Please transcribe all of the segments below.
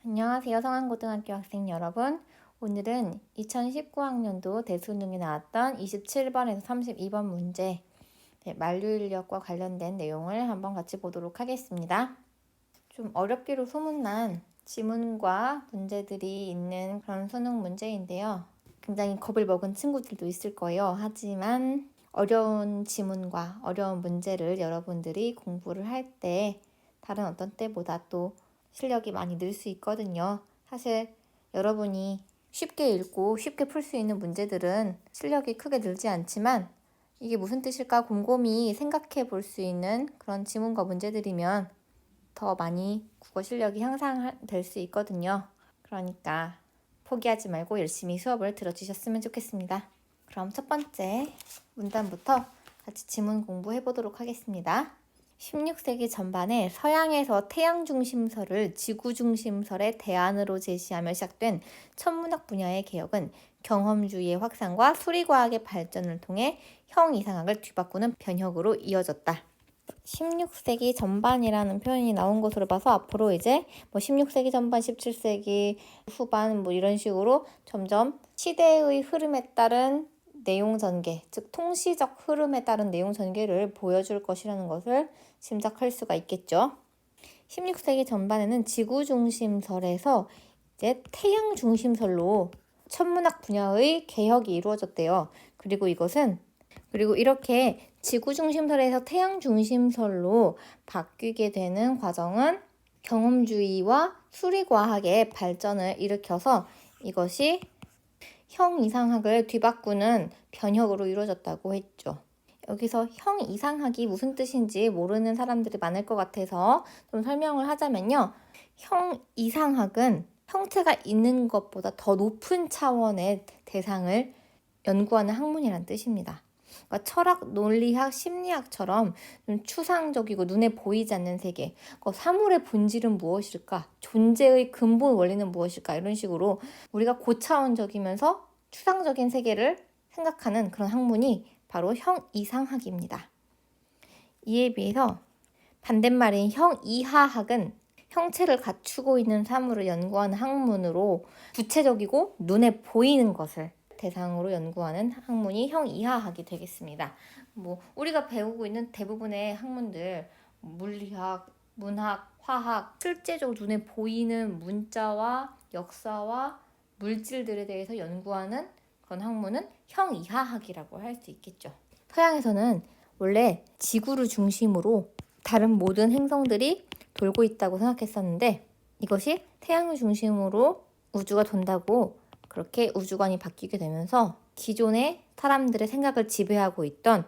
안녕하세요. 성안고등학교 학생 여러분. 오늘은 2019학년도 대수능에 나왔던 27번에서 32번 문제, 만류인력과 관련된 내용을 한번 같이 보도록 하겠습니다. 좀 어렵기로 소문난 지문과 문제들이 있는 그런 수능 문제인데요. 굉장히 겁을 먹은 친구들도 있을 거예요. 하지만 어려운 지문과 어려운 문제를 여러분들이 공부를 할 때 다른 어떤 때보다 또 실력이 많이 늘 수 있거든요. 사실 여러분이 쉽게 읽고 쉽게 풀 수 있는 문제들은 실력이 크게 늘지 않지만 이게 무슨 뜻일까 곰곰이 생각해 볼 수 있는 그런 지문과 문제들이면 더 많이 국어 실력이 향상될 수 있거든요. 그러니까 포기하지 말고 열심히 수업을 들어주셨으면 좋겠습니다. 그럼 첫 번째 문단부터 같이 지문 공부해 보도록 하겠습니다. 16세기 전반에 서양에서 태양 중심설을 지구 중심설의 대안으로 제시하며 시작된 천문학 분야의 개혁은 경험주의의 확산과 수리과학의 발전을 통해 형이상학을 뒤바꾸는 변혁으로 이어졌다. 16세기 전반이라는 표현이 나온 것으로 봐서 앞으로 이제 16세기 전반, 17세기 후반 이런 식으로 점점 시대의 흐름에 따른 내용 전개, 즉 통시적 흐름에 따른 내용 전개를 보여줄 것이라는 것을 짐작할 수가 있겠죠. 16세기 전반에는 지구 중심설에서 이제 태양 중심설로 천문학 분야의 개혁이 이루어졌대요. 그리고 이렇게 지구 중심설에서 태양 중심설로 바뀌게 되는 과정은 경험주의와 수리과학의 발전을 일으켜서 이것이 형이상학을 뒤바꾸는 변혁으로 이루어졌다고 했죠. 여기서 형이상학이 무슨 뜻인지 모르는 사람들이 많을 것 같아서 좀 설명을 하자면요. 형이상학은 형체가 있는 것보다 더 높은 차원의 대상을 연구하는 학문이란 뜻입니다. 그러니까 철학, 논리학, 심리학처럼 좀 추상적이고 눈에 보이지 않는 세계, 사물의 본질은 무엇일까? 존재의 근본 원리는 무엇일까? 이런 식으로 우리가 고차원적이면서 추상적인 세계를 생각하는 그런 학문이 바로 형이상학입니다. 이에 비해서 반대말인 형이하학은 형체를 갖추고 있는 사물을 연구하는 학문으로 구체적이고 눈에 보이는 것을 대상으로 연구하는 학문이 형이하학이 되겠습니다. 우리가 배우고 있는 대부분의 학문들, 물리학, 문학, 화학, 실제적으로 눈에 보이는 문자와 역사와 물질들에 대해서 연구하는 그런 학문은 형이하학이라고 할 수 있겠죠. 서양에서는 원래 지구를 중심으로 다른 모든 행성들이 돌고 있다고 생각했었는데 이것이 태양을 중심으로 우주가 돈다고 그렇게 우주관이 바뀌게 되면서 기존의 사람들의 생각을 지배하고 있던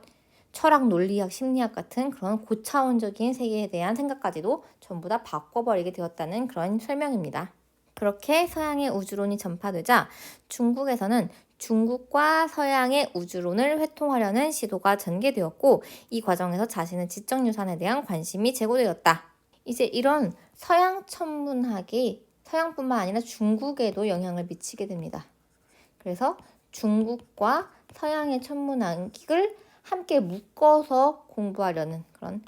철학, 논리학, 심리학 같은 그런 고차원적인 세계에 대한 생각까지도 전부 다 바꿔버리게 되었다는 그런 설명입니다. 그렇게 서양의 우주론이 전파되자 중국에서는 중국과 서양의 우주론을 회통하려는 시도가 전개되었고 이 과정에서 자신의 지적유산에 대한 관심이 제고되었다. 이제 이런 서양 천문학이 서양뿐만 아니라 중국에도 영향을 미치게 됩니다. 그래서 중국과 서양의 천문학을 함께 묶어서 공부하려는 그런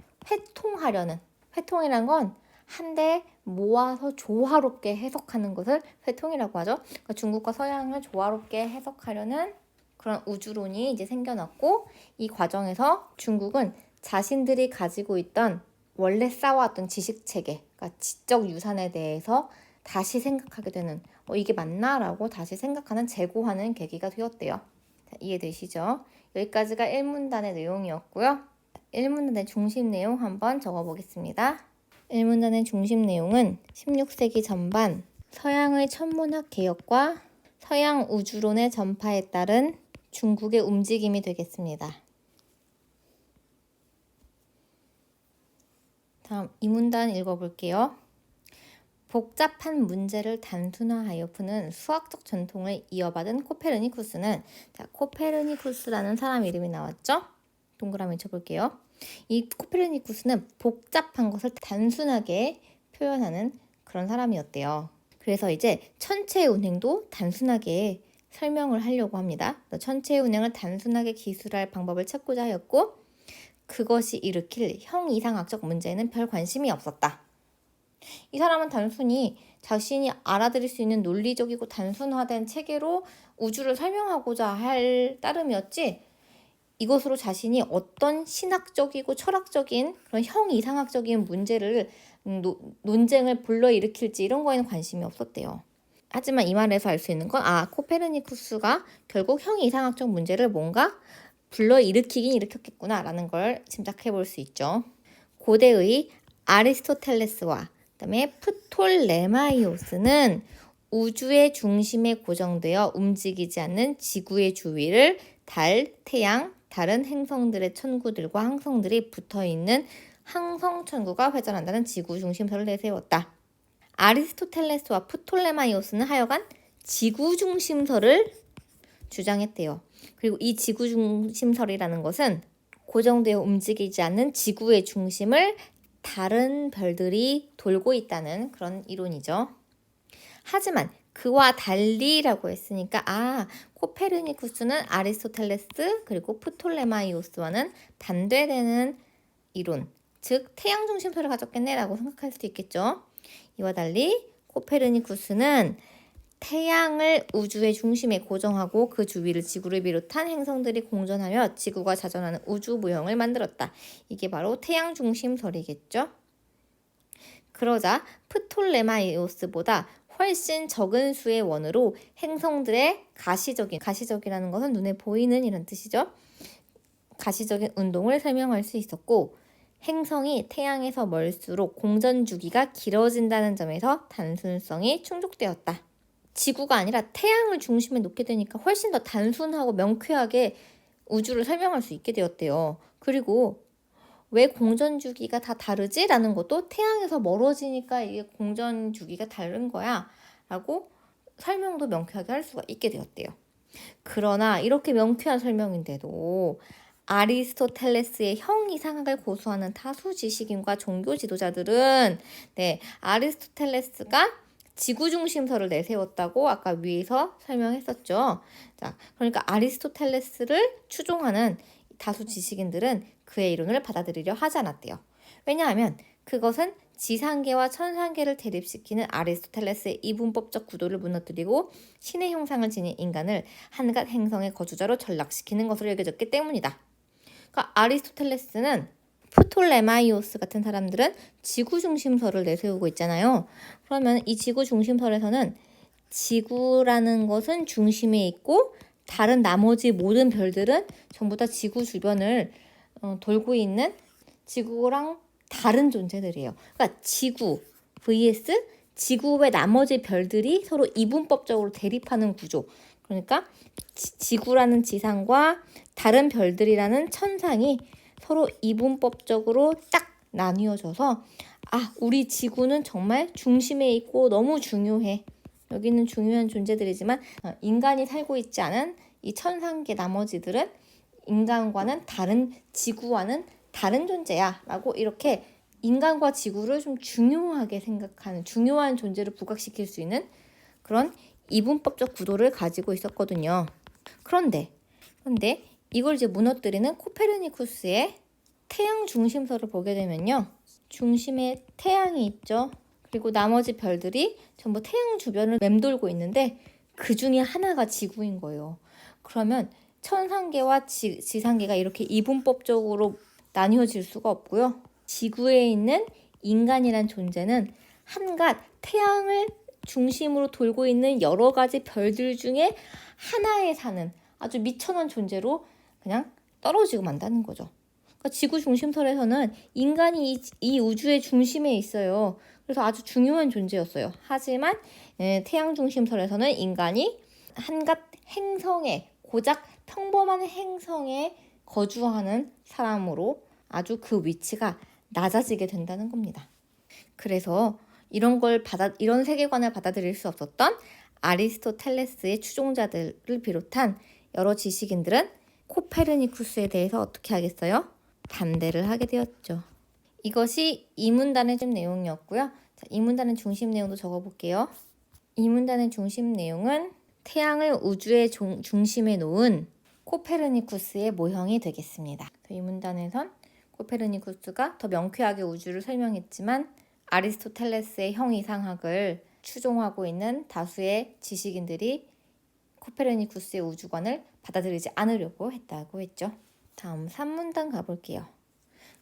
회통이란 건 한데 모아서 조화롭게 해석하는 것을 회통이라고 하죠. 그러니까 중국과 서양을 조화롭게 해석하려는 그런 우주론이 이제 생겨났고 이 과정에서 중국은 자신들이 가지고 있던 원래 쌓아왔던 지식체계, 그러니까 지적 유산에 대해서 다시 생각하게 되는 이게 맞나라고 다시 생각하는 재고하는 계기가 되었대요. 자, 이해되시죠? 여기까지가 1문단의 내용이었고요. 1문단의 중심 내용 한번 적어보겠습니다. 1문단의 중심 내용은 16세기 전반 서양의 천문학 개혁과 서양 우주론의 전파에 따른 중국의 움직임이 되겠습니다. 다음 2문단 읽어볼게요. 복잡한 문제를 단순화하여 푸는 수학적 전통을 이어받은 코페르니쿠스는 코페르니쿠스라는 사람 이름이 나왔죠? 동그라미 쳐볼게요. 이 코페르니쿠스는 복잡한 것을 단순하게 표현하는 그런 사람이었대요. 그래서 이제 천체의 운행도 단순하게 설명을 하려고 합니다. 천체의 운행을 단순하게 기술할 방법을 찾고자 하였고 그것이 일으킬 형이상학적 문제에는 별 관심이 없었다. 이 사람은 단순히 자신이 알아들을 수 있는 논리적이고 단순화된 체계로 우주를 설명하고자 할 따름이었지, 이것으로 자신이 어떤 신학적이고 철학적인 그런 형이상학적인 문제를 논쟁을 불러일으킬지 이런 거에는 관심이 없었대요. 하지만 이 말에서 알 수 있는 건 코페르니쿠스가 결국 형이상학적 문제를 뭔가 불러일으키긴 일으켰겠구나라는 걸 짐작해 볼 수 있죠. 고대의 아리스토텔레스와 그다음에 프톨레마이오스는 우주의 중심에 고정되어 움직이지 않는 지구의 주위를 달, 태양, 다른 행성들의 천구들과 항성들이 붙어있는 항성천구가 회전한다는 지구 중심설을 내세웠다. 아리스토텔레스와 프톨레마이오스는 하여간 지구 중심설을 주장했대요. 그리고 이 지구 중심설이라는 것은 고정되어 움직이지 않는 지구의 중심을 다른 별들이 돌고 있다는 그런 이론이죠. 하지만 그와 달리라고 했으니까 코페르니쿠스는 아리스토텔레스 그리고 프톨레마이오스와는 반대되는 이론, 즉 태양 중심설을 가졌겠네라고 생각할 수도 있겠죠. 이와 달리 코페르니쿠스는 태양을 우주의 중심에 고정하고 그 주위를 지구를 비롯한 행성들이 공전하며 지구가 자전하는 우주 모형을 만들었다. 이게 바로 태양 중심설이겠죠. 그러자 프톨레마이오스보다 훨씬 적은 수의 원으로 행성들의 가시적이라는 것은 눈에 보이는 이런 뜻이죠. 가시적인 운동을 설명할 수 있었고, 행성이 태양에서 멀수록 공전 주기가 길어진다는 점에서 단순성이 충족되었다. 지구가 아니라 태양을 중심에 놓게 되니까 훨씬 더 단순하고 명쾌하게 우주를 설명할 수 있게 되었대요. 그리고 왜 공전 주기가 다 다르지? 라는 것도 태양에서 멀어지니까 이게 공전 주기가 다른 거야 라고 설명도 명쾌하게 할 수가 있게 되었대요. 그러나 이렇게 명쾌한 설명인데도 아리스토텔레스의 형이상학을 고수하는 다수 지식인과 종교 지도자들은 아리스토텔레스가 지구 중심설을 내세웠다고 아까 위에서 설명했었죠. 자, 그러니까 아리스토텔레스를 추종하는 다수 지식인들은 그의 이론을 받아들이려 하지 않았대요. 왜냐하면 그것은 지상계와 천상계를 대립시키는 아리스토텔레스의 이분법적 구도를 무너뜨리고 신의 형상을 지닌 인간을 한갓 행성의 거주자로 전락시키는 것으로 여겨졌기 때문이다. 그러니까 아리스토텔레스는 프톨레마이오스 같은 사람들은 지구 중심설을 내세우고 있잖아요. 그러면 이 지구 중심설에서는 지구라는 것은 중심에 있고 다른 나머지 모든 별들은 전부 다 지구 주변을 돌고 있는 지구랑 다른 존재들이에요. 그러니까 지구 vs 지구 외 나머지 별들이 서로 이분법적으로 대립하는 구조. 그러니까 지구라는 지상과 다른 별들이라는 천상이 서로 이분법적으로 딱 나뉘어져서 우리 지구는 정말 중심에 있고 너무 중요해. 여기는 중요한 존재들이지만 인간이 살고 있지 않은 이 천상계 나머지들은 인간과는 다른, 지구와는 다른 존재야 라고 이렇게 인간과 지구를 좀 중요하게 생각하는, 중요한 존재를 부각시킬 수 있는 그런 이분법적 구도를 가지고 있었거든요. 그런데 이걸 이제 무너뜨리는 코페르니쿠스의 태양 중심설을 보게 되면요, 중심에 태양이 있죠. 그리고 나머지 별들이 전부 태양 주변을 맴돌고 있는데 그 중에 하나가 지구인 거예요. 그러면 천상계와 지상계가 이렇게 이분법적으로 나뉘어질 수가 없고요. 지구에 있는 인간이란 존재는 한갓 태양을 중심으로 돌고 있는 여러 가지 별들 중에 하나에 사는 아주 미천한 존재로 그냥 떨어지고 만다는 거죠. 그러니까 지구 중심설에서는 인간이 이 우주의 중심에 있어요. 그래서 아주 중요한 존재였어요. 하지만 태양 중심설에서는 인간이 한갓 행성에, 고작 평범한 행성에 거주하는 사람으로 아주 그 위치가 낮아지게 된다는 겁니다. 그래서 이런 세계관을 받아들일 수 없었던 아리스토텔레스의 추종자들을 비롯한 여러 지식인들은 코페르니쿠스에 대해서 어떻게 하겠어요? 반대를 하게 되었죠. 이것이 이 문단의 내용이었고요. 자, 이 문단의 중심 내용도 적어볼게요. 이 문단의 중심 내용은 태양을 우주의 중심에 놓은 코페르니쿠스의 모형이 되겠습니다. 이 문단에선 코페르니쿠스가 더 명쾌하게 우주를 설명했지만 아리스토텔레스의 형이상학을 추종하고 있는 다수의 지식인들이 코페르니쿠스의 우주관을 받아들이지 않으려고 했다고 했죠. 다음 3문단 가볼게요.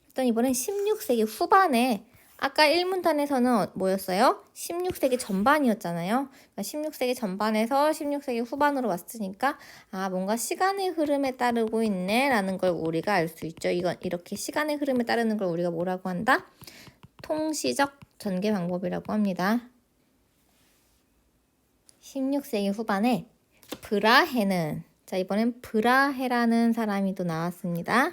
일단 이번엔 16세기 후반에 아까 1문단에서는 뭐였어요? 16세기 전반이었잖아요. 그러니까 16세기 전반에서 16세기 후반으로 왔으니까 뭔가 시간의 흐름에 따르고 있네 라는 걸 우리가 알 수 있죠. 이건 이렇게 시간의 흐름에 따르는 걸 우리가 뭐라고 한다? 통시적 전개 방법이라고 합니다. 16세기 후반에 브라헤는 이번엔 브라헤라는 사람이 또 나왔습니다.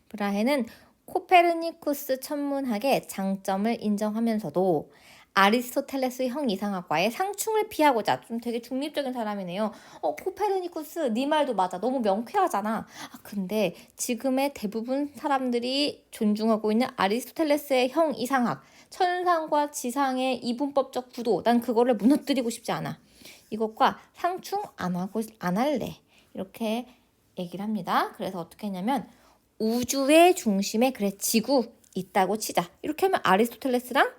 브라헤는 코페르니쿠스 천문학의 장점을 인정하면서도 아리스토텔레스 형이상학과의 상충을 피하고자 좀 되게 중립적인 사람이네요. 코페르니쿠스 네 말도 맞아. 너무 명쾌하잖아. 근데 지금의 대부분 사람들이 존중하고 있는 아리스토텔레스의 형이상학, 천상과 지상의 이분법적 구도, 난 그거를 무너뜨리고 싶지 않아. 이것과 상충 안 할래. 이렇게 얘기를 합니다. 그래서 어떻게 했냐면 우주의 중심에 지구 있다고 치자. 이렇게 하면 아리스토텔레스랑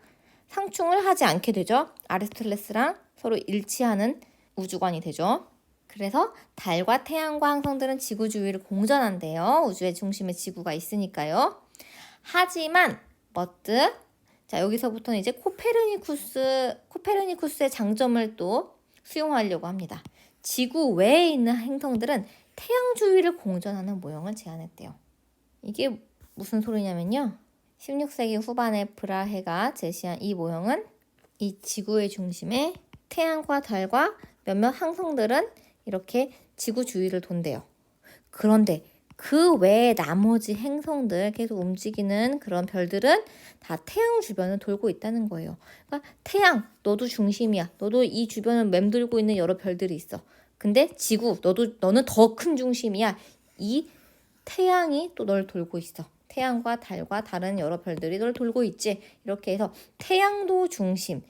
상충을 하지 않게 되죠. 아리스토텔레스랑 서로 일치하는 우주관이 되죠. 그래서 달과 태양과 항성들은 지구 주위를 공전한대요. 우주의 중심에 지구가 있으니까요. 하지만 여기서부터는 이제 코페르니쿠스의 장점을 또 수용하려고 합니다. 지구 외에 있는 행성들은 태양 주위를 공전하는 모형을 제안했대요. 이게 무슨 소리냐면요. 16세기 후반에 브라헤가 제시한 이 모형은 이 지구의 중심에 태양과 달과 몇몇 항성들은 이렇게 지구 주위를 돈대요. 그런데 그 외에 나머지 행성들 계속 움직이는 그런 별들은 다 태양 주변을 돌고 있다는 거예요. 그러니까 태양, 너도 중심이야. 너도 이 주변을 맴돌고 있는 여러 별들이 있어. 근데 지구, 너는 더 큰 중심이야. 이 태양이 또 널 돌고 있어. 태양과 달과 다른 여러 별들이 널 돌고 있지. 이렇게 해서 태양도 중심,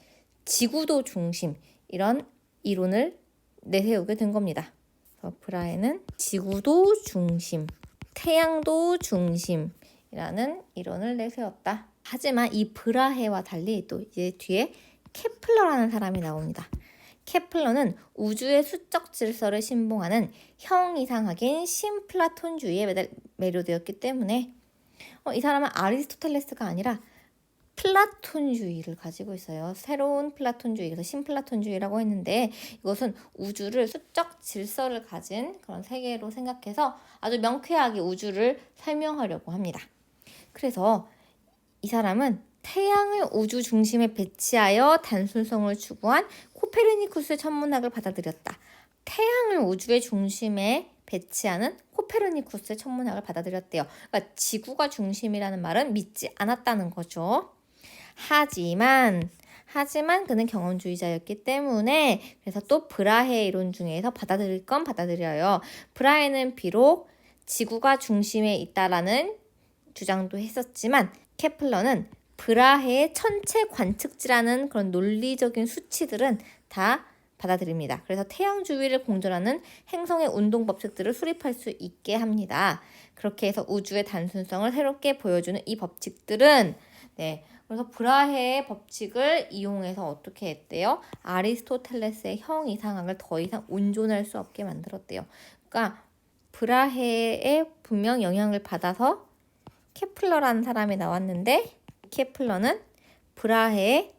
지구도 중심, 이런 이론을 내세우게 된 겁니다. 그래서 브라헤는 지구도 중심, 태양도 중심이라는 이론을 내세웠다. 하지만 이 브라헤와 달리 또 이제 뒤에 케플러라는 사람이 나옵니다. 케플러는 우주의 수적 질서를 신봉하는 형이상학인 신플라톤주의에 매료되었기 때문에 이 사람은 아리스토텔레스가 아니라 플라톤주의를 가지고 있어요. 새로운 플라톤주의, 그래서 신플라톤주의라고 했는데 이것은 우주를 수적 질서를 가진 그런 세계로 생각해서 아주 명쾌하게 우주를 설명하려고 합니다. 그래서 이 사람은 태양을 우주 중심에 배치하여 단순성을 추구한 코페르니쿠스의 천문학을 받아들였다. 태양을 우주의 중심에 배치하는 코페르니쿠스의 천문학을 받아들였대요. 그러니까 지구가 중심이라는 말은 믿지 않았다는 거죠. 하지만 그는 경험주의자였기 때문에 그래서 또 브라헤 이론 중에서 받아들일 건 받아들여요. 브라헤는 비록 지구가 중심에 있다라는 주장도 했었지만 케플러는 브라헤의 천체 관측지라는 그런 논리적인 수치들은 다 받아들입니다. 그래서 태양 주위를 공전하는 행성의 운동 법칙들을 수립할 수 있게 합니다. 그렇게 해서 우주의 단순성을 새롭게 보여주는 이 법칙들은 그래서 브라헤의 법칙을 이용해서 어떻게 했대요? 아리스토텔레스의 형이상학을 더 이상 온전할 수 없게 만들었대요. 그러니까 브라헤의 분명 영향을 받아서 케플러라는 사람이 나왔는데 케플러는 브라헤의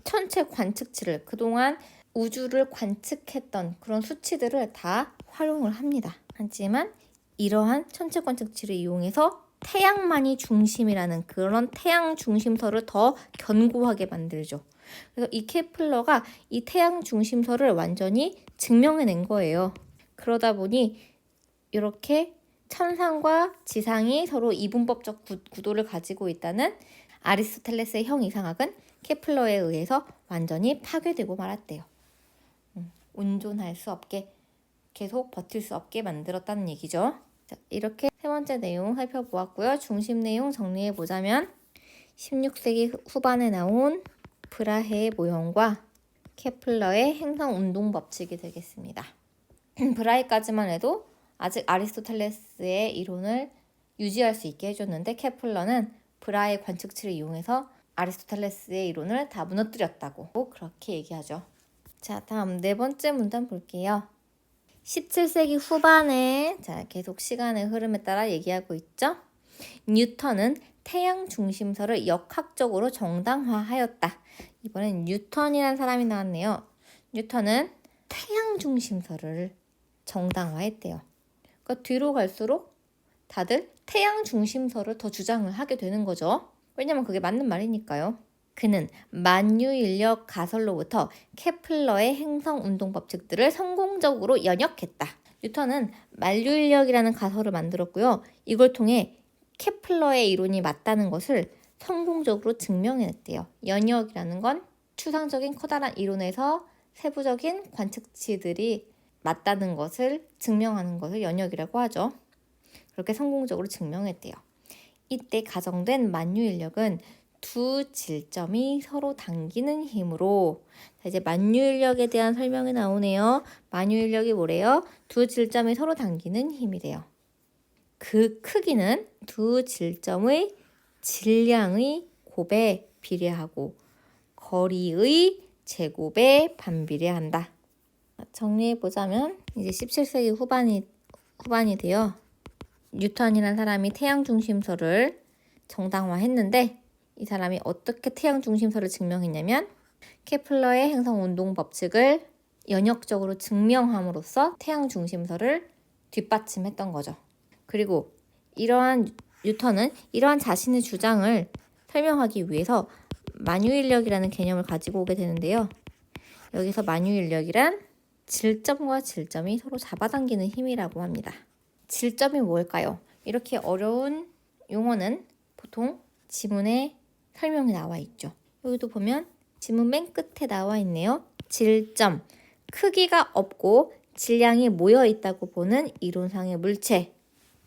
천체 관측치를 그동안 우주를 관측했던 그런 수치들을 다 활용을 합니다. 하지만 이러한 천체 관측치를 이용해서 태양만이 중심이라는 그런 태양 중심설을 더 견고하게 만들죠. 그래서 이 케플러가 이 태양 중심설을 완전히 증명해낸 거예요. 그러다 보니 이렇게 천상과 지상이 서로 이분법적 구도를 가지고 있다는 아리스토텔레스의 형이상학은 케플러에 의해서 완전히 파괴되고 말았대요. 온전할 수 없게 계속 버틸 수 없게 만들었다는 얘기죠. 자, 이렇게 세 번째 내용 살펴보았고요. 중심 내용 정리해보자면 16세기 후반에 나온 브라헤의 모형과 케플러의 행성 운동 법칙이 되겠습니다. 브라헤까지만 해도 아직 아리스토텔레스의 이론을 유지할 수 있게 해줬는데 케플러는 브라헤 관측치를 이용해서 아리스토텔레스의 이론을 다 무너뜨렸다고 그렇게 얘기하죠. 자, 다음 네 번째 문단 볼게요. 17세기 후반에 자 계속 시간의 흐름에 따라 얘기하고 있죠. 뉴턴은 태양 중심설을 역학적으로 정당화하였다. 이번엔 뉴턴이라는 사람이 나왔네요. 뉴턴은 태양 중심설을 정당화했대요. 그러니까 뒤로 갈수록 다들 태양 중심설을 더 주장을 하게 되는 거죠. 왜냐면 그게 맞는 말이니까요. 그는 만유인력 가설로부터 케플러의 행성 운동 법칙들을 성공적으로 연역했다. 뉴턴은 만유인력이라는 가설을 만들었고요. 이걸 통해 케플러의 이론이 맞다는 것을 성공적으로 증명해냈대요. 연역이라는 건 추상적인 커다란 이론에서 세부적인 관측치들이 맞다는 것을 증명하는 것을 연역이라고 하죠. 그렇게 성공적으로 증명했대요. 이때 가정된 만유인력은 두 질점이 서로 당기는 힘으로 자, 이제 만유인력에 대한 설명이 나오네요. 만유인력이 뭐래요? 두 질점이 서로 당기는 힘이래요. 그 크기는 두 질점의 질량의 곱에 비례하고 거리의 제곱에 반비례한다. 정리해보자면 이제 17세기 후반이 되어 뉴턴이라는 사람이 태양 중심설을 정당화했는데 이 사람이 어떻게 태양 중심설을 증명했냐면 케플러의 행성 운동 법칙을 연역적으로 증명함으로써 태양 중심설을 뒷받침했던 거죠. 그리고 이러한 뉴턴은 이러한 자신의 주장을 설명하기 위해서 만유인력이라는 개념을 가지고 오게 되는데요. 여기서 만유인력이란 질점과 질점이 서로 잡아당기는 힘이라고 합니다. 질점이 뭘까요? 이렇게 어려운 용어는 보통 지문에 설명이 나와 있죠. 여기도 보면 지문 맨 끝에 나와 있네요. 질점, 크기가 없고 질량이 모여 있다고 보는 이론상의 물체.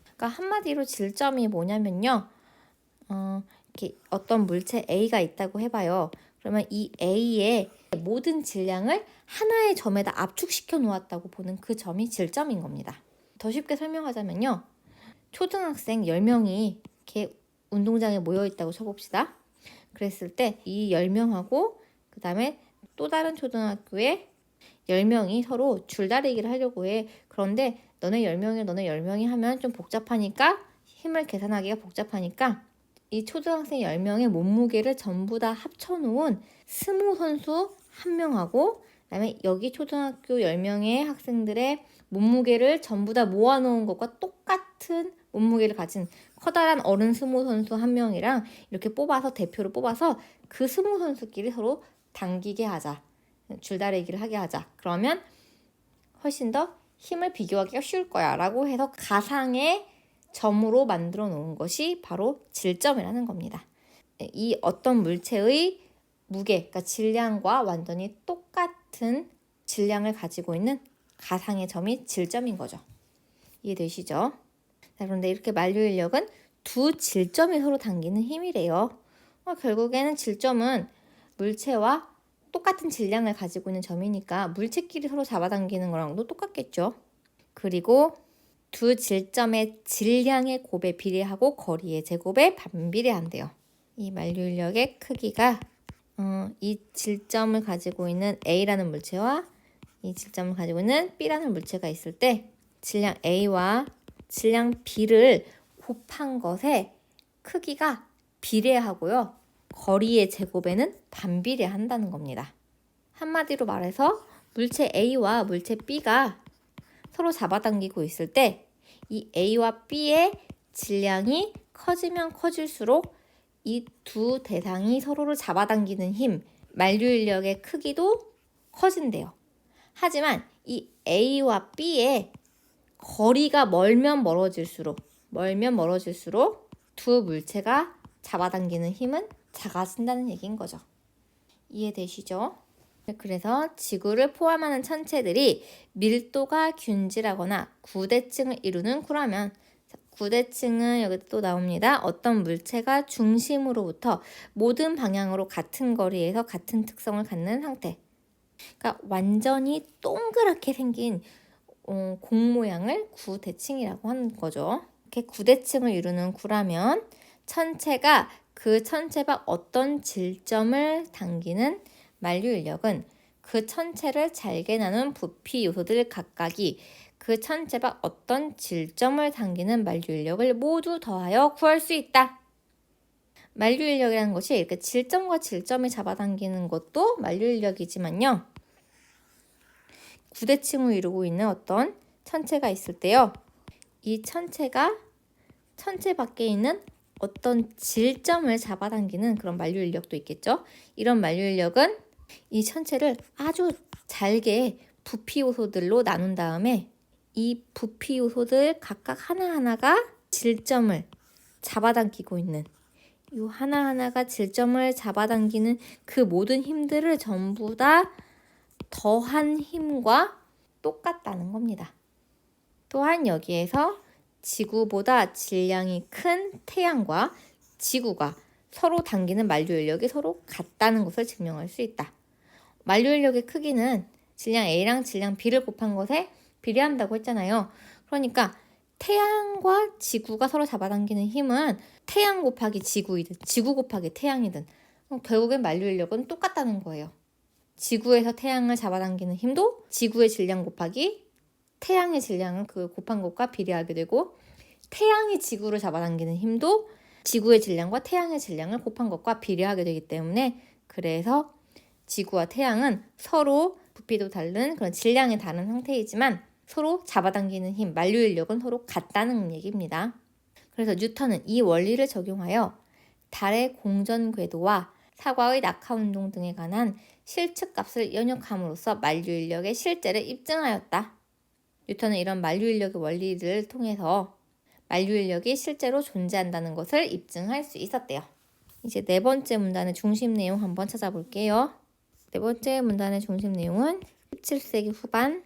그러니까 한마디로 질점이 뭐냐면요. 이렇게 어떤 물체 A가 있다고 해봐요. 그러면 이 A의 모든 질량을 하나의 점에다 압축시켜 놓았다고 보는 그 점이 질점인 겁니다. 더 쉽게 설명하자면요. 초등학생 10명이 이렇게 운동장에 모여 있다고 쳐봅시다. 그랬을 때 이 10명하고 그 다음에 또 다른 초등학교에 10명이 서로 줄다리기를 하려고 해. 그런데 너네 10명이 하면 좀 복잡하니까 힘을 계산하기가 복잡하니까 이 초등학생 10명의 몸무게를 전부 다 합쳐놓은 스모 선수 1명하고 그다음에 여기 초등학교 10명의 학생들의 몸무게를 전부 다 모아놓은 것과 똑같은 몸무게를 가진 커다란 어른 스모 선수 1명이랑 이렇게 대표를 뽑아서 그 스모 선수끼리 서로 당기게 하자. 줄다리기를 하게 하자. 그러면 훨씬 더 힘을 비교하기가 쉬울 거야 라고 해서 가상의 점으로 만들어 놓은 것이 바로 질점이라는 겁니다. 이 어떤 물체의 무게, 그러니까 질량과 완전히 똑같은 질량을 가지고 있는 가상의 점이 질점인 거죠. 이해되시죠? 자, 그런데 이렇게 만유인력은 두 질점이 서로 당기는 힘이래요. 결국에는 질점은 물체와 똑같은 질량을 가지고 있는 점이니까 물체끼리 서로 잡아당기는 거랑도 똑같겠죠. 그리고 두 질점의 질량의 곱에 비례하고 거리의 제곱에 반비례한대요. 이 만유인력의 크기가 이 질점을 가지고 있는 A라는 물체와 이 질점을 가지고 있는 B라는 물체가 있을 때 질량 A와 질량 B를 곱한 것에 크기가 비례하고요. 거리의 제곱에는 반비례한다는 겁니다. 한마디로 말해서 물체 A와 물체 B가 서로 잡아당기고 있을 때 이 A와 B의 질량이 커지면 커질수록 이 두 대상이 서로를 잡아당기는 힘, 만유인력의 크기도 커진대요. 하지만 이 A와 B의 거리가 멀면 멀어질수록 두 물체가 잡아당기는 힘은 작아진다는 얘기인 거죠. 이해되시죠? 그래서 지구를 포함하는 천체들이 밀도가 균질하거나 구대층을 이루는 구라면 구대층은 여기 또 나옵니다. 어떤 물체가 중심으로부터 모든 방향으로 같은 거리에서 같은 특성을 갖는 상태. 그러니까 완전히 동그랗게 생긴 공 모양을 구대층이라고 하는 거죠. 이렇게 구대층을 이루는 구라면 천체가 그 천체가 어떤 질점을 당기는 만류인력은 그 천체를 잘게 나눈 부피 요소들 각각이 그 천체가 어떤 질점을 당기는 만류인력을 모두 더하여 구할 수 있다. 만류인력이라는 것이 이렇게 질점과 질점이 잡아당기는 것도 만류인력이지만요. 구대칭을 이루고 있는 어떤 천체가 있을 때요. 이 천체가 천체 밖에 있는 어떤 질점을 잡아당기는 그런 만류인력도 있겠죠. 이런 만류인력은 이 천체를 아주 잘게 부피 요소들로 나눈 다음에 이 부피 요소들 각각 하나하나가 질점을 잡아당기고 있는 이 하나하나가 질점을 잡아당기는 그 모든 힘들을 전부 다 더한 힘과 똑같다는 겁니다. 또한 여기에서 지구보다 질량이 큰 태양과 지구가 서로 당기는 만류인력이 서로 같다는 것을 증명할 수 있다. 만류인력의 크기는 질량 A랑 질량 B를 곱한 것에 비례한다고 했잖아요. 그러니까 태양과 지구가 서로 잡아당기는 힘은 태양 곱하기 지구이든 지구 곱하기 태양이든 결국엔 만류인력은 똑같다는 거예요. 지구에서 태양을 잡아당기는 힘도 지구의 질량 곱하기 태양의 질량을 그 곱한 것과 비례하게 되고 태양이 지구를 잡아당기는 힘도 지구의 질량과 태양의 질량을 곱한 것과 비례하게 되기 때문에 그래서 지구와 태양은 서로 부피도 다른 그런 질량이 다른 상태이지만 서로 잡아당기는 힘, 만류인력은 서로 같다는 얘기입니다. 그래서 뉴턴은 이 원리를 적용하여 달의 공전 궤도와 사과의 낙하 운동 등에 관한 실측값을 연역함으로써 만류인력의 실제를 입증하였다. 뉴턴은 이런 만류인력의 원리를 통해서 만류인력이 실제로 존재한다는 것을 입증할 수 있었대요. 이제 네 번째 문단의 중심 내용 한번 찾아볼게요. 네 번째 문단의 중심 내용은 17세기 후반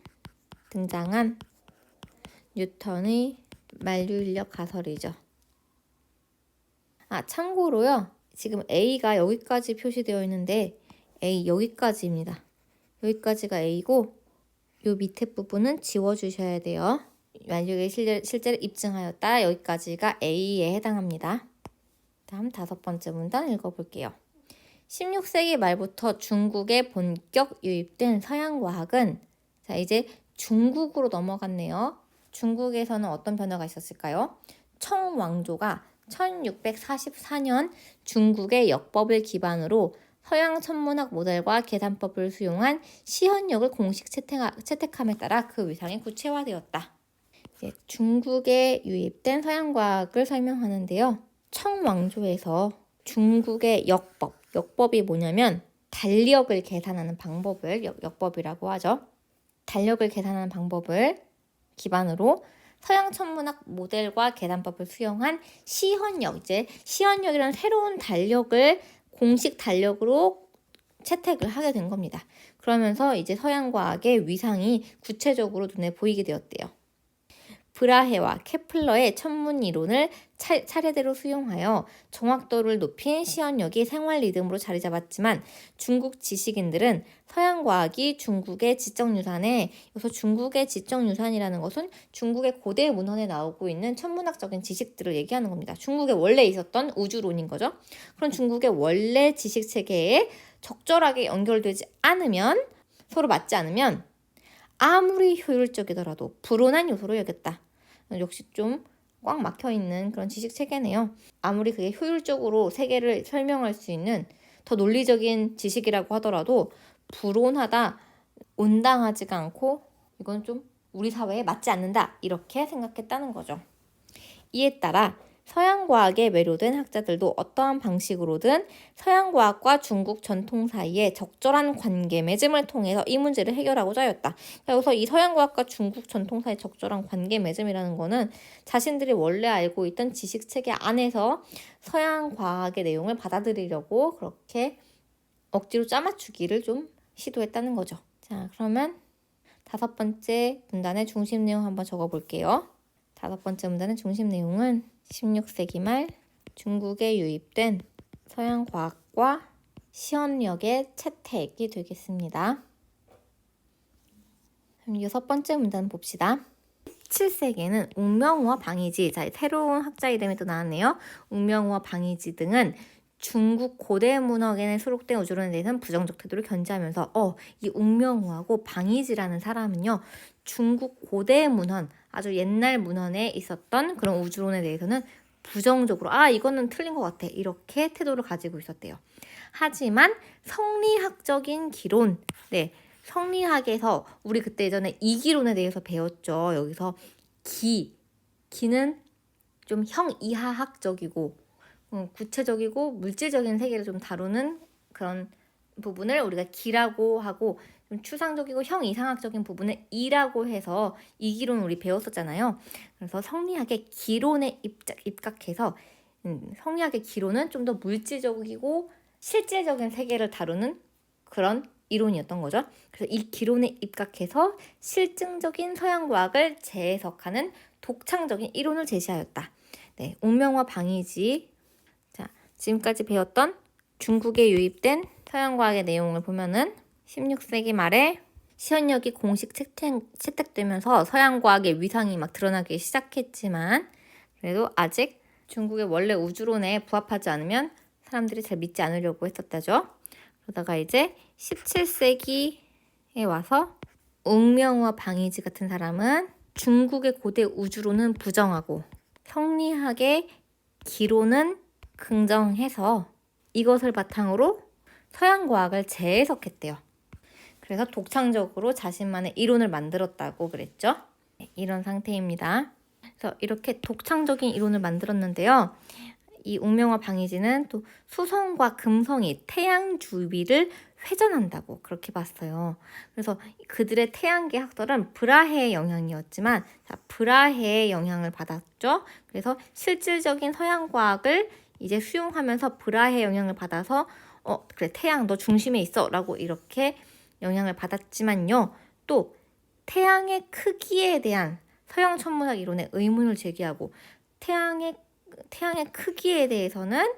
등장한 뉴턴의 만류인력 가설이죠. 참고로요. 지금 A가 여기까지 표시되어 있는데 A 여기까지입니다. 여기까지가 A고 요 밑에 부분은 지워주셔야 돼요. 만류의 실제를 입증하였다. 여기까지가 A에 해당합니다. 다음 다섯 번째 문단 읽어볼게요. 16세기 말부터 중국에 본격 유입된 서양과학은 자 이제 중국으로 넘어갔네요. 중국에서는 어떤 변화가 있었을까요? 청왕조가 1644년 중국의 역법을 기반으로 서양 천문학 모델과 계산법을 수용한 시현역을 공식 채택함에 따라 그 위상이 구체화되었다. 이제 중국에 유입된 서양과학을 설명하는데요. 청왕조에서 중국의 역법이 뭐냐면 달력을 계산하는 방법을 역법이라고 하죠. 달력을 계산하는 방법을 기반으로 서양 천문학 모델과 계산법을 수용한 시현역, 이제 시현역이라는 새로운 달력을 공식 달력으로 채택을 하게 된 겁니다. 그러면서 이제 서양 과학의 위상이 구체적으로 눈에 보이게 되었대요. 브라헤와 케플러의 천문 이론을 차례대로 수용하여 정확도를 높인 시현역이 생활 리듬으로 자리 잡았지만 중국 지식인들은 서양 과학이 중국의 지적 유산에 여기서 중국의 지적 유산이라는 것은 중국의 고대 문헌에 나오고 있는 천문학적인 지식들을 얘기하는 겁니다. 중국에 원래 있었던 우주론인 거죠. 그런 중국의 원래 지식 체계에 적절하게 연결되지 않으면 서로 맞지 않으면 아무리 효율적이더라도 불온한 요소로 여겼다. 역시 좀 꽉 막혀있는 그런 지식 체계네요. 아무리 그게 효율적으로 세계를 설명할 수 있는 더 논리적인 지식이라고 하더라도 불온하다, 온당하지가 않고 이건 좀 우리 사회에 맞지 않는다 이렇게 생각했다는 거죠. 이에 따라 서양과학에 매료된 학자들도 어떠한 방식으로든 서양과학과 중국 전통 사이에 적절한 관계 맺음을 통해서 이 문제를 해결하고자 하였다. 여기서 이 서양과학과 중국 전통 사이의 적절한 관계 맺음이라는 거는 자신들이 원래 알고 있던 지식체계 안에서 서양과학의 내용을 받아들이려고 그렇게 억지로 짜맞추기를 좀 시도했다는 거죠. 자, 그러면 다섯 번째 문단의 중심 내용 한번 적어볼게요. 다섯 번째 문단의 중심 내용은 16세기 말 중국에 유입된 서양 과학과 시현역의 채택이 되겠습니다. 그럼 여섯 번째 문단 봅시다. 17세기에는 웅명우와 방이지, 자 새로운 학자 이름이 또 나왔네요. 웅명우와 방이지 등은 중국 고대 문학에 수록된 우주론에 대해서는 부정적 태도를 견지하면서 이 웅명호하고 방이지라는 사람은요, 중국 고대 문헌, 아주 옛날 문헌에 있었던 그런 우주론에 대해서는 부정적으로 이거는 틀린 것 같아, 이렇게 태도를 가지고 있었대요. 하지만 성리학적인 기론, 성리학에서 우리 그때 예전에 이기론에 대해서 배웠죠. 여기서 기는 좀 형이하학적이고 구체적이고 물질적인 세계를 좀 다루는 그런 부분을 우리가 기라고 하고, 좀 추상적이고 형이상학적인 부분을 이라고 해서 이기론 우리 배웠었잖아요. 그래서 성리학의 기론에 입각해서 성리학의 기론은 좀 더 물질적이고 실제적인 세계를 다루는 그런 이론이었던 거죠. 그래서 이 기론에 입각해서 실증적인 서양과학을 재해석하는 독창적인 이론을 제시하였다. 웅명호 방이지. 자, 지금까지 배웠던 중국에 유입된 서양과학의 내용을 보면은 16세기 말에 시현역이 공식 채택되면서 서양과학의 위상이 막 드러나기 시작했지만, 그래도 아직 중국의 원래 우주론에 부합하지 않으면 사람들이 잘 믿지 않으려고 했었다죠. 그러다가 이제 17세기에 와서 웅명호와 방이지 같은 사람은 중국의 고대 우주론은 부정하고 성리학의 기론은 긍정해서 이것을 바탕으로 서양과학을 재해석했대요. 그래서 독창적으로 자신만의 이론을 만들었다고 그랬죠. 이런 상태입니다. 그래서 이렇게 독창적인 이론을 만들었는데요. 이 웅명호 방이지는 또 수성과 금성이 태양 주위를 회전한다고 그렇게 봤어요. 그래서 그들의 태양계 학설은 브라해의 영향이었지만, 브라해의 영향을 받았죠. 그래서 실질적인 서양과학을 이제 수용하면서 브라해의 영향을 받아서 그래, 태양 너 중심에 있어 라고 이렇게 영향을 받았지만요, 또 태양의 크기에 대한 서양 천문학 이론에 의문을 제기하고, 태양의 크기에 대해서는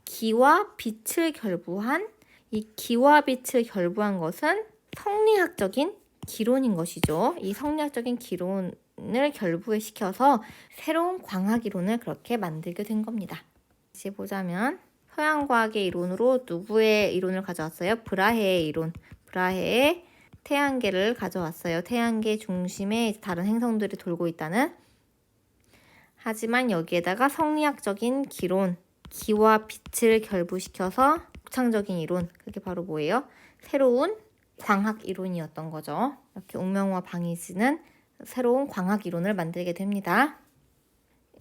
기와 빛을 결부한, 이 기와 빛을 결부한 것은 성리학적인 기론인 것이죠. 이 성리학적인 기론을 결부시켜서 새로운 광학 이론을 그렇게 만들게 된 겁니다. 다시 보자면 서양과학의 이론으로 누구의 이론을 가져왔어요? 브라해의 이론. 브라해의 태양계를 가져왔어요. 태양계 중심에 다른 행성들이 돌고 있다는. 하지만 여기에다가 성리학적인 기론, 기와 빛을 결부시켜서 독창적인 이론, 그게 바로 뭐예요? 새로운 광학 이론이었던 거죠. 이렇게 웅명호와 방이지는 새로운 광학 이론을 만들게 됩니다.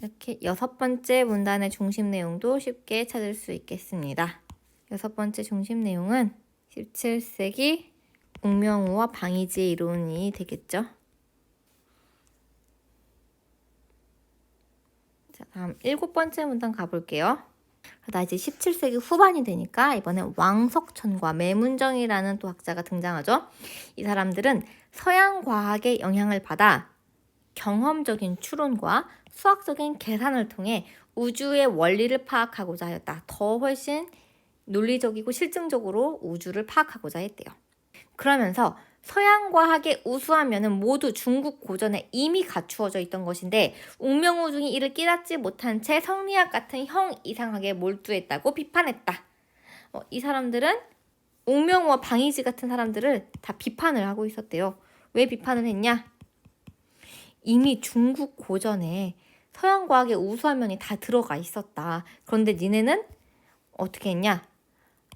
이렇게 6번째 문단의 중심 내용도 쉽게 찾을 수 있겠습니다. 6번째 중심 내용은 17세기 웅명호와 방이지의 이론이 되겠죠. 자, 다음 7번째 문단 가볼게요. 나 이제 17세기 후반이 되니까 이번엔 왕석천과 매문정이라는 또 학자가 등장하죠. 이 사람들은 서양 과학의 영향을 받아 경험적인 추론과 수학적인 계산을 통해 우주의 원리를 파악하고자 하였다. 더 훨씬 논리적이고 실증적으로 우주를 파악하고자 했대요. 그러면서 서양 과학의 우수한 면은 모두 중국 고전에 이미 갖추어져 있던 것인데, 웅명호 중이 이를 깨닫지 못한 채 성리학 같은 형이상학에 몰두했다고 비판했다. 이 사람들은 웅명호와 방이지 같은 사람들을 다 비판을 하고 있었대요. 왜 비판을 했냐? 이미 중국 고전에 서양 과학의 우수한 면이 다 들어가 있었다. 그런데 니네는 어떻게 했냐?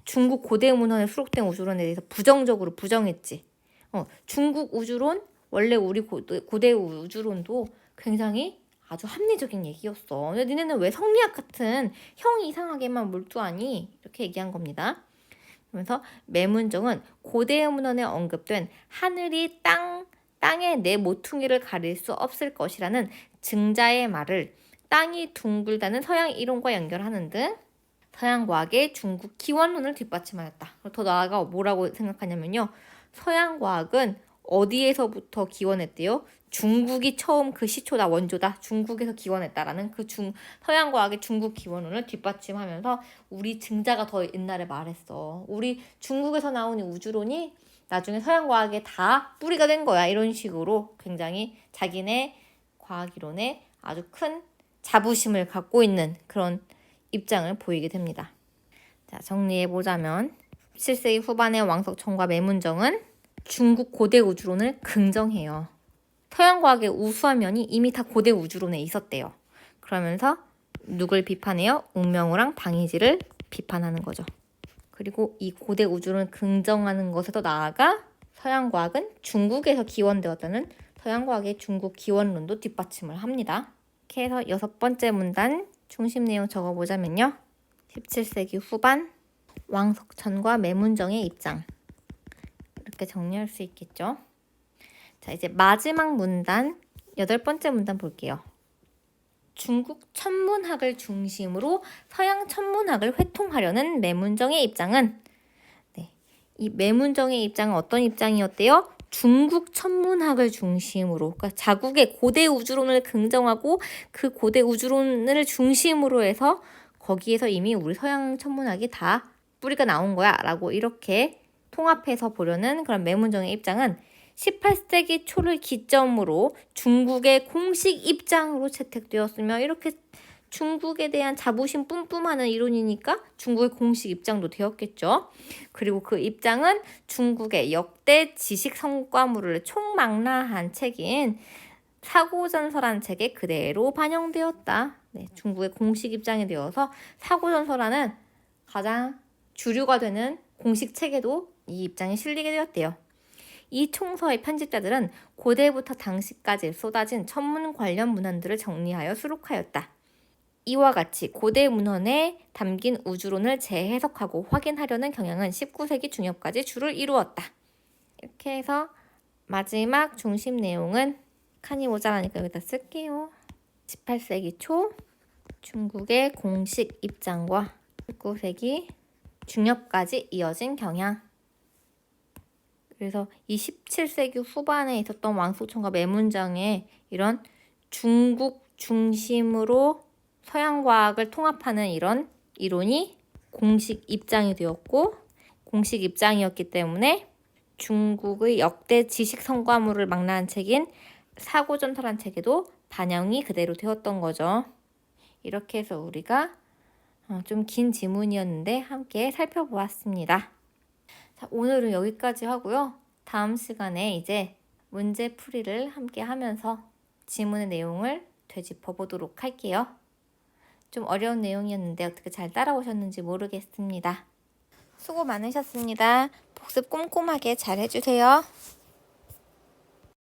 중국 고대 문헌에 수록된 우주론에 대해서 부정적으로 부정했지. 중국 우주론, 원래 우리 고대 우주론도 굉장히 아주 합리적인 얘기였어. 근데 니네는 왜 성리학 같은 형이상하게만 몰두하니? 이렇게 얘기한 겁니다. 그러면서 매문정은 고대 문헌에 언급된 하늘이 땅의 내 모퉁이를 가릴 수 없을 것이라는 증자의 말을 땅이 둥글다는 서양 이론과 연결하는 등 서양 과학의 중국 기원론을 뒷받침하였다. 더 나아가 뭐라고 생각하냐면요, 서양 과학은 어디에서부터 기원했대요? 중국이 처음 그 시초다, 원조다, 중국에서 기원했다라는 그 서양 과학의 중국 기원론을 뒷받침하면서 우리 증자가 더 옛날에 말했어. 우리 중국에서 나온 이 우주론이 나중에 서양 과학에 다 뿌리가 된 거야. 이런 식으로 굉장히 자기네 과학 이론에 아주 큰 자부심을 갖고 있는 그런 입장을 보이게 됩니다. 자, 정리해보자면 17세기 후반의 왕석천과 매문정은 중국 고대 우주론을 긍정해요. 서양 과학의 우수한 면이 이미 다 고대 우주론에 있었대요. 그러면서 누굴 비판해요? 웅명우랑 방이지를 비판하는 거죠. 그리고 이 고대 우주론을 긍정하는 것에도 나아가 서양 과학은 중국에서 기원되었다는 서양 과학의 중국 기원론도 뒷받침을 합니다. 이렇게 해서 6번째 문단 중심 내용 적어보자면요. 17세기 후반 왕석천과 매문정의 입장, 이렇게 정리할 수 있겠죠. 자, 이제 마지막 문단 8번째 문단 볼게요. 중국 천문학을 중심으로 서양 천문학을 회통하려는 매문정의 입장은, 이 매문정의 입장은 어떤 입장이었대요? 중국 천문학을 중심으로, 그러니까 자국의 고대 우주론을 긍정하고 그 고대 우주론을 중심으로 해서 거기에서 이미 우리 서양 천문학이 다 뿌리가 나온 거야 라고 이렇게 통합해서 보려는 그런 매문정의 입장은 18세기 초를 기점으로 중국의 공식 입장으로 채택되었으며, 이렇게 중국에 대한 자부심 뿜뿜하는 이론이니까 중국의 공식 입장도 되었겠죠. 그리고 그 입장은 중국의 역대 지식 성과물을 총망라한 책인 사고전설한 책에 그대로 반영되었다. 중국의 공식 입장이 되어서 사고전설하는 가장 주류가 되는 공식 책에도 이 입장이 실리게 되었대요. 이 총서의 편집자들은 고대부터 당시까지 쏟아진 천문 관련 문헌들을 정리하여 수록하였다. 이와 같이 고대 문헌에 담긴 우주론을 재해석하고 확인하려는 경향은 19세기 중엽까지 주를 이루었다. 이렇게 해서 마지막 중심 내용은 칸이 모자라니까 여기다 쓸게요. 18세기 초 중국의 공식 입장과 19세기 중엽까지 이어진 경향. 그래서 이 17세기 후반에 있었던 왕석천과 매문정의 이런 중국 중심으로 서양 과학을 통합하는 이런 이론이 공식 입장이 되었고, 공식 입장이었기 때문에 중국의 역대 지식 성과물을 망라한 책인 사고전설한 책에도 반영이 그대로 되었던 거죠. 이렇게 해서 우리가 좀 긴 지문이었는데 함께 살펴보았습니다. 자, 오늘은 여기까지 하고요. 다음 시간에 이제 문제풀이를 함께 하면서 지문의 내용을 되짚어 보도록 할게요. 좀 어려운 내용이었는데 어떻게 잘 따라오셨는지 모르겠습니다. 수고 많으셨습니다. 복습 꼼꼼하게 잘 해주세요.